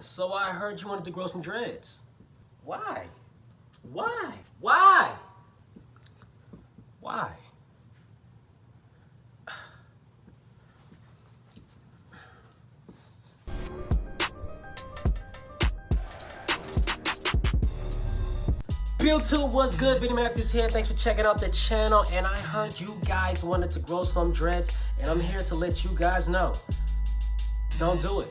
So I heard you wanted to grow some dreads. Why? Why? Why? Why? YouTube, what's good? Vinny Matthews here. Thanks for checking out the channel. And I heard you guys wanted to grow some dreads, and I'm here to let you guys know. Don't do it.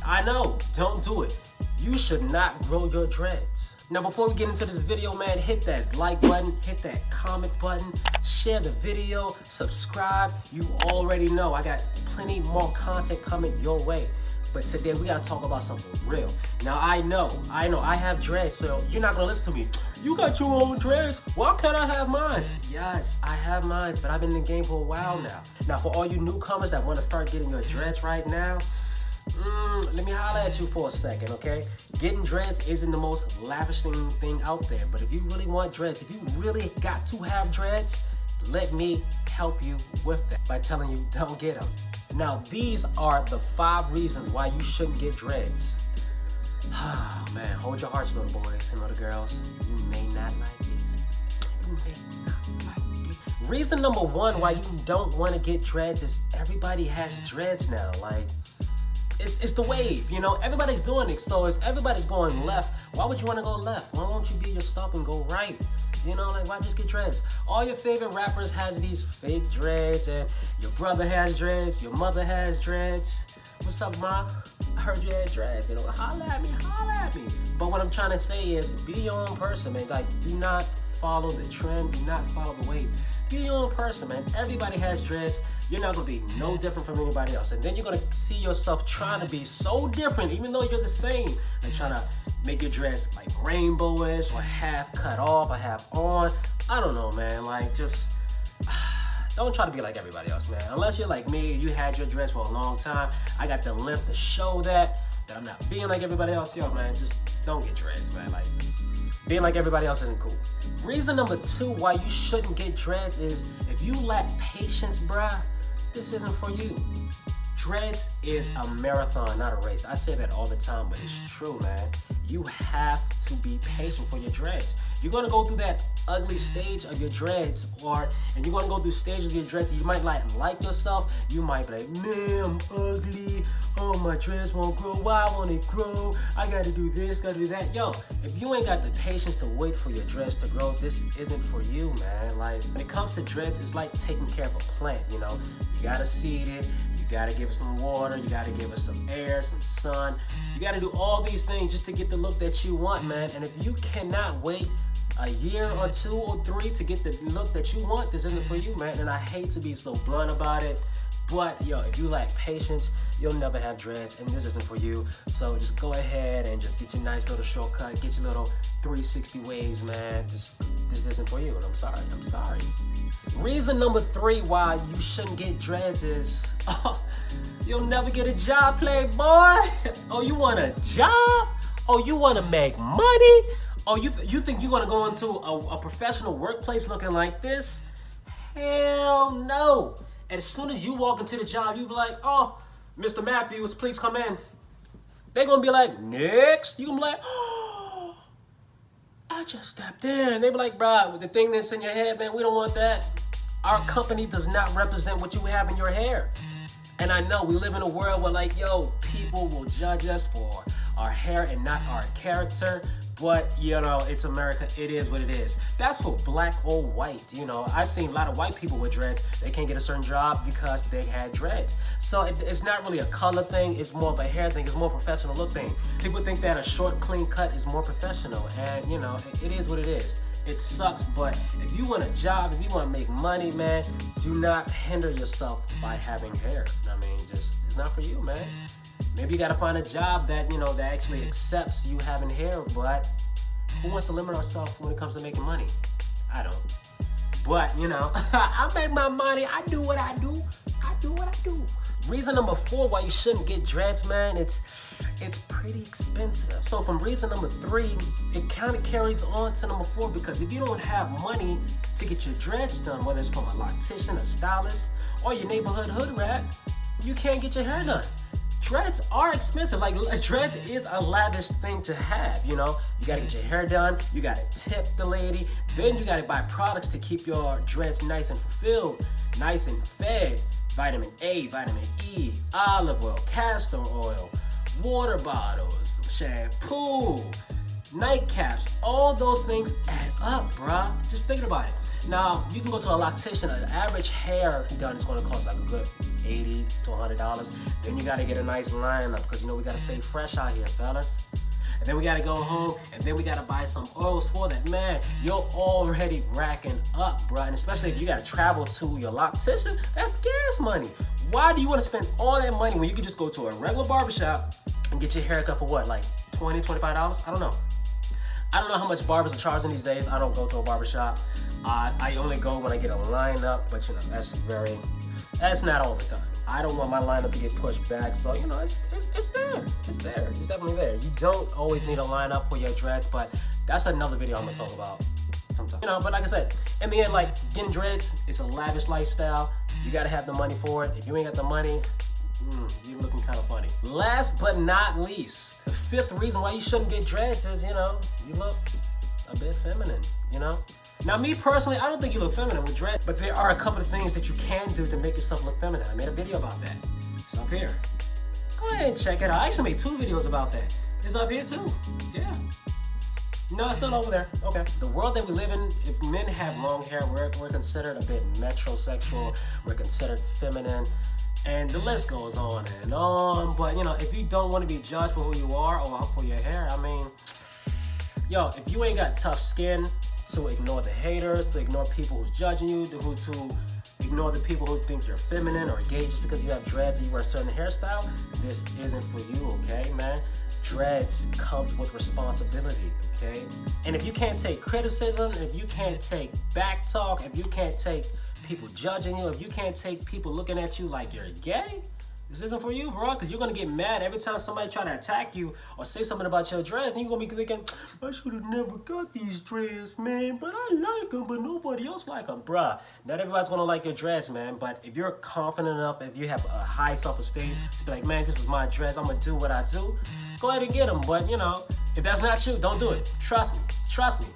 I know, don't do it. You should not grow your dreads. Now, before we get into this video, man, hit that like button, hit that comment button, share the video, subscribe. You already know I got plenty more content coming your way. But today we gotta talk about something real. Now I know, I have dreads, so you're not gonna listen to me. You got your own dreads, why can't I have mine? Yes, I have mine, but I've been in the game for a while now. Now for all you newcomers that wanna start getting your dreads right now, let me holler at you for a second, okay? Getting dreads isn't the most lavishing thing out there, but if you really want dreads, if you really got to have dreads, let me help you with that by telling you don't get them. Now, these are the 5 reasons why you shouldn't get dreads. Oh man, hold your hearts, little boys and little girls. You may not like this. You may not like this. Reason number 1 why you don't want to get dreads is everybody has dreads now. Like, it's the wave, you know? Everybody's doing it, so if everybody's going left, why would you want to go left? Why won't you be yourself and go right? You know, like, why just get dreads? All your favorite rappers has these fake dreads, and your brother has dreads, your mother has dreads. What's up, ma? I heard you had dreads. You know, holla at me, holla at me. But what I'm trying to say is, be your own person, man. Like, do not follow the trend, do not follow the wave. Be your own person, man. Everybody has dreads. You're not gonna be no different from anybody else. And then you're gonna see yourself trying to be so different, even though you're the same. Like trying to make your dress like rainbowish or half cut off or half on. I don't know, man. Like, just don't try to be like everybody else, man. Unless you're like me, you had your dress for a long time. I got the length to show that I'm not being like everybody else. Yo, man, just don't get dreads, man. Like, being like everybody else isn't cool. Reason number 2 why you shouldn't get dreads is if you lack patience, bruh, this isn't for you. Dreads is a marathon, not a race. I say that all the time, but it's true, man. You have to be patient for your dreads. You're gonna go through that ugly stage of your dreads, and you're gonna go through stages of your dreads that you might like yourself. You might be like, man, I'm ugly. Oh, my dreads won't grow. Why won't it grow? I gotta do this, gotta do that. Yo, if you ain't got the patience to wait for your dreads to grow, this isn't for you, man. Like, when it comes to dreads, it's like taking care of a plant, you know? You gotta seed it. You gotta give it some water, you gotta give it some air, some sun. You gotta do all these things just to get the look that you want, man. And if you cannot wait a year or 2 or 3 to get the look that you want, this isn't for you, man. And I hate to be so blunt about it, but yo, if you lack patience, you'll never have dreads, and this isn't for you. So just go ahead and just get your nice little shortcut, get your little 360 waves, man. This isn't for you, and I'm sorry. Reason number 3 why you shouldn't get dreads is, you'll never get a job, playboy. Oh, you want a job? Oh, you want to make money? Oh, you think you're going to go into a professional workplace looking like this? Hell no. And as soon as you walk into the job, you be like, oh, Mr. Matthews, please come in. They're going to be like, next. You're going to be like, oh, I just stepped in. They be like, bruh, with the thing that's in your head, man, we don't want that. Our company does not represent what you have in your hair. And I know we live in a world where, like, yo, people will judge us for our hair and not our character. But, you know, it's America. It is what it is. That's for black or white. You know, I've seen a lot of white people with dreads. They can't get a certain job because they had dreads. So it's not really a color thing. It's more of a hair thing. It's more professional look thing. People think that a short, clean cut is more professional. And, you know, it is what it is. It sucks, but if you want a job, if you want to make money, man, do not hinder yourself by having hair. I mean, just, it's not for you, man. Maybe you gotta find a job that, you know, that actually accepts you having hair, but who wants to limit ourselves when it comes to making money? I don't. But, you know, I make my money, I do what I do, I do what I do. Reason number 4 why you shouldn't get dreads, man, it's pretty expensive. So from reason number 3, it kind of carries on to number 4, because if you don't have money to get your dreads done, whether it's from a loctician, a stylist, or your neighborhood hood rat, you can't get your hair done. dreads are expensive. Like, dreads is a lavish thing to have, you know? You gotta get your hair done, you gotta tip the lady, then you gotta buy products to keep your dreads nice and fulfilled, nice and fed. Vitamin A, vitamin E, olive oil, castor oil, water bottles, shampoo, nightcaps, all those things add up, bruh. Just thinking about it. Now, you can go to a loctician. An average hair done is gonna cost like a good $80 to $100. Then you gotta get a nice lineup, because you know we gotta stay fresh out here, fellas. And then we gotta go home, and then we gotta buy some oils for that. Man, you're already racking up, bruh. And especially if you gotta travel to your loctician, that's gas money. Why do you wanna spend all that money when you can just go to a regular barbershop and get your haircut for what, like $20, $25? I don't know. I don't know how much barbers are charging these days. I don't go to a barbershop. I only go when I get a lineup, but you know, that's not all the time. I don't want my lineup to get pushed back, so you know, it's there. It's there. It's definitely there. You don't always need a lineup for your dreads, but that's another video I'm gonna talk about sometime. You know, but like I said, in the end, like, getting dreads, it's a lavish lifestyle. You gotta have the money for it. If you ain't got the money, you're looking kind of funny. Last but not least, the fifth reason why you shouldn't get dreads is, you know, you look a bit feminine, you know? Now, me personally, I don't think you look feminine with dreads, but there are a couple of things that you can do to make yourself look feminine. I made a video about that. It's up here. Go ahead and check it out. I actually made 2 videos about that. It's up here too. Yeah. No, it's still over there. Okay. The world that we live in, if men have long hair, we're considered a bit metrosexual. We're considered feminine. And the list goes on and on. But, you know, if you don't want to be judged for who you are or for your hair, I mean, yo, if you ain't got tough skin to ignore the haters, to ignore people who's judging you, to ignore the people who think you're feminine or gay just because you have dreads or you wear a certain hairstyle, this isn't for you, okay, man? Dreads comes with responsibility, okay? And if you can't take criticism, if you can't take back talk, if you can't take people judging you, if you can't take people looking at you like you're gay, this isn't for you, bro, because you're going to get mad every time somebody try to attack you or say something about your dreads, and you're going to be thinking, I should have never got these dreads, man, but I like them, but nobody else like them. Bruh, not everybody's going to like your dreads, man, but if you're confident enough, if you have a high self-esteem to be like, man, this is my dreads, I'm going to do what I do, go ahead and get them. But, you know, if that's not you, don't do it. Trust me. Trust me.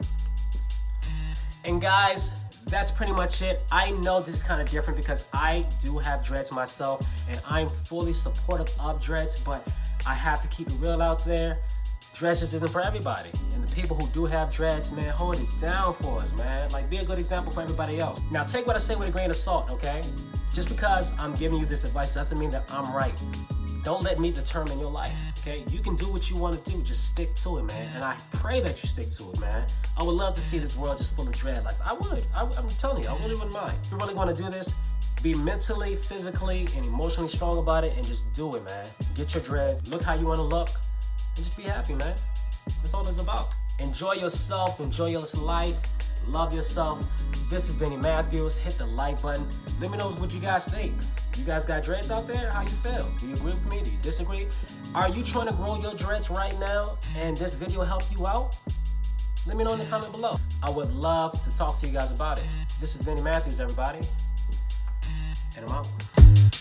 And guys, that's pretty much it. I know this is kind of different because I do have dreads myself and I'm fully supportive of dreads, but I have to keep it real out there. Dreads just isn't for everybody. And the people who do have dreads, man, hold it down for us, man. Like, be a good example for everybody else. Now, take what I say with a grain of salt, okay? Just because I'm giving you this advice doesn't mean that I'm right. Don't let me determine your life, okay? You can do what you want to do, just stick to it, man. And I pray that you stick to it, man. I would love to see this world just full of dreadlocks. I would. I'm telling you, I really wouldn't mind. If you really want to do this, be mentally, physically, and emotionally strong about it and just do it, man. Get your dread, look how you want to look, and just be happy, man. That's all it's about. Enjoy yourself, enjoy your life, love yourself. This is Benny Matthews. Hit the like button. Let me know what you guys think. You guys got dreads out there? How you feel? Do you agree with me? Do you disagree? Are you trying to grow your dreads right now and this video helped you out? Let me know in the comment below. I would love to talk to you guys about it. This is Benny Matthews, everybody. And I'm out.